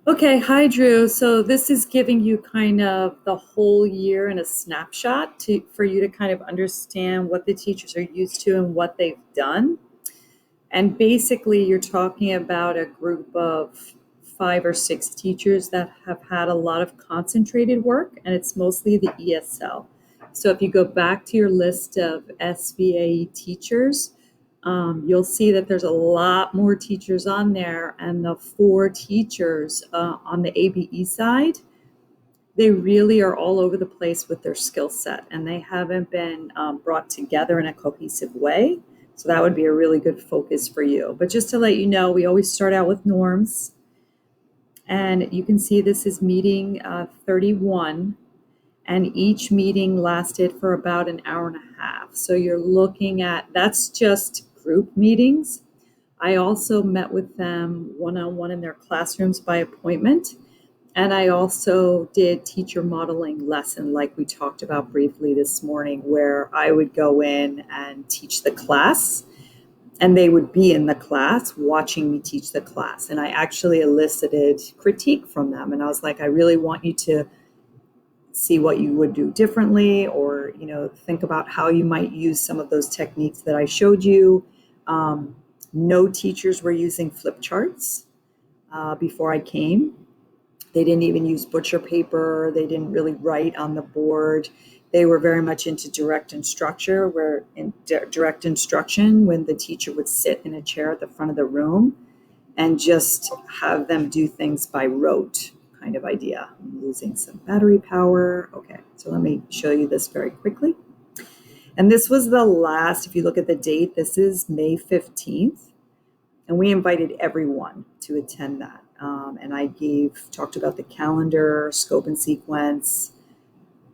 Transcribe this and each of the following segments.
Okay, hi Drew. So this is giving you kind of the whole year in a snapshot for you to kind of understand what the teachers are used to and what they've done. And basically, you're talking about a group of 5 or 6 teachers that have had a lot of concentrated work, and it's mostly the ESL. So if you go back to your list of SVAE teachers, you'll see that there's a lot more teachers on there, and the 4 teachers on the ABE side, they really are all over the place with their skill set, and they haven't been brought together in a cohesive way. So that would be a really good focus for you. But just to let you know, we always start out with norms. And you can see this is meeting 31. And each meeting lasted for about an hour and a half. So you're looking at, that's just group meetings. I also met with them one-on-one in their classrooms by appointment. And I also did teacher modeling lesson like we talked about briefly this morning, where I would go in and teach the class and they would be in the class watching me teach the class. And I actually elicited critique from them. And I was like, I really want you to see what you would do differently, or, think about how you might use some of those techniques that I showed you. No teachers were using flip charts before I came. They didn't even use butcher paper. They didn't really write on the board. They were very much into direct instruction, where in direct instruction, when the teacher would sit in a chair at the front of the room and just have them do things by rote kind of idea. I'm losing some battery power. Okay, so let me show you this very quickly. And this was the last, if you look at the date, this is May 15th. And we invited everyone to attend that. And I talked about the calendar, scope and sequence,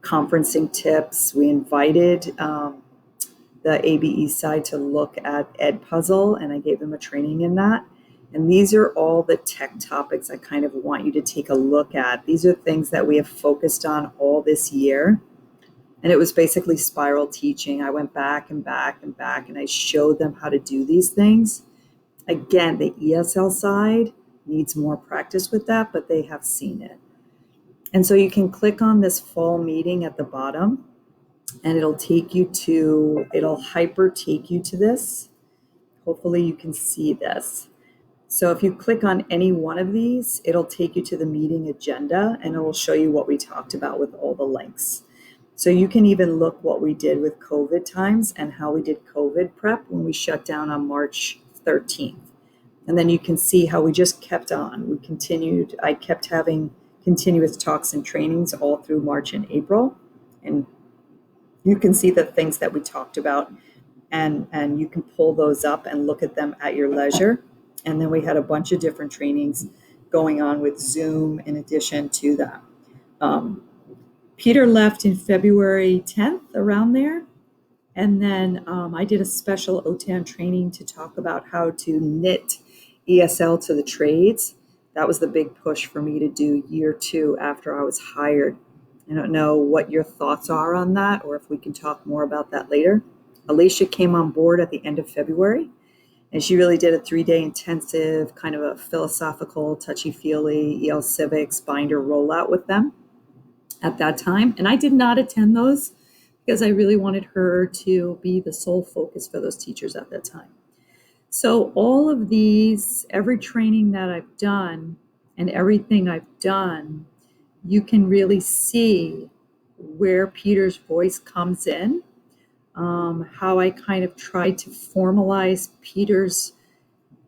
conferencing tips. We invited the ABE side to look at Edpuzzle, and I gave them a training in that. And these are all the tech topics I kind of want you to take a look at. These are things that we have focused on all this year. And it was basically spiral teaching. I went back and back and back, and I showed them how to do these things. Again, the ESL side needs more practice with that, but they have seen it. And so you can click on this fall meeting at the bottom, and it'll hyper take you to this. Hopefully you can see this. So if you click on any one of these, it'll take you to the meeting agenda, and it will show you what we talked about with all the links. So you can even look what we did with COVID times and how we did COVID prep when we shut down on March 13th. And then you can see how we just kept on. We continued. I kept having continuous talks and trainings all through March and April. And you can see the things that we talked about, and you can pull those up and look at them at your leisure. And then we had a bunch of different trainings going on with Zoom in addition to that. Peter left in February 10th, around there. And then I did a special OTAN training to talk about how to knit ESL to the trades. That was the big push for me to do year 2 after I was hired. I don't know what your thoughts are on that, or if we can talk more about that later. Alicia came on board at the end of February, and she really did a 3-day intensive, kind of a philosophical, touchy-feely EL Civics binder rollout with them at that time. And I did not attend those because I really wanted her to be the sole focus for those teachers at that time. So all of these, every training that I've done and everything I've done, you can really see where Peter's voice comes in, how I kind of tried to formalize Peter's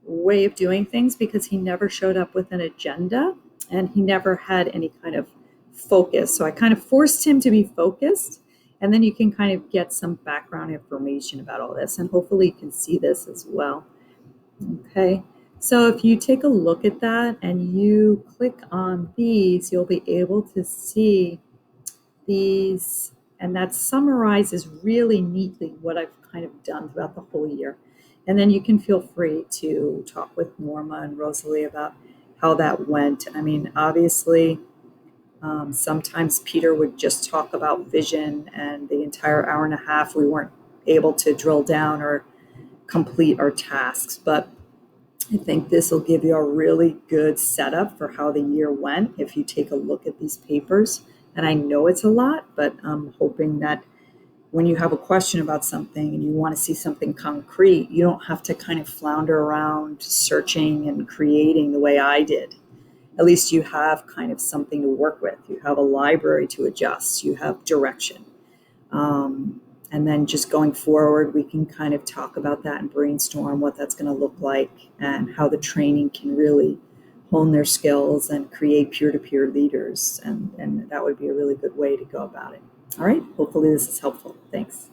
way of doing things, because he never showed up with an agenda and he never had any kind of focus. So I kind of forced him to be focused, and then you can kind of get some background information about all this, and hopefully you can see this as well. Okay, so if you take a look at that and you click on these, you'll be able to see these, and that summarizes really neatly what I've kind of done throughout the whole year. And then you can feel free to talk with Norma and Rosalie about how that went. I mean, obviously, sometimes Peter would just talk about vision, and the entire hour and a half we weren't able to drill down or complete our tasks. But I think this will give you a really good setup for how the year went if you take a look at these papers. And I know it's a lot, but I'm hoping that when you have a question about something and you want to see something concrete, you don't have to kind of flounder around searching and creating the way I did. At least you have kind of something to work with. You have a library to adjust, you have direction. And then just going forward, we can kind of talk about that and brainstorm what that's going to look like and how the training can really hone their skills and create peer-to-peer leaders. And that would be a really good way to go about it. All right, hopefully this is helpful. Thanks.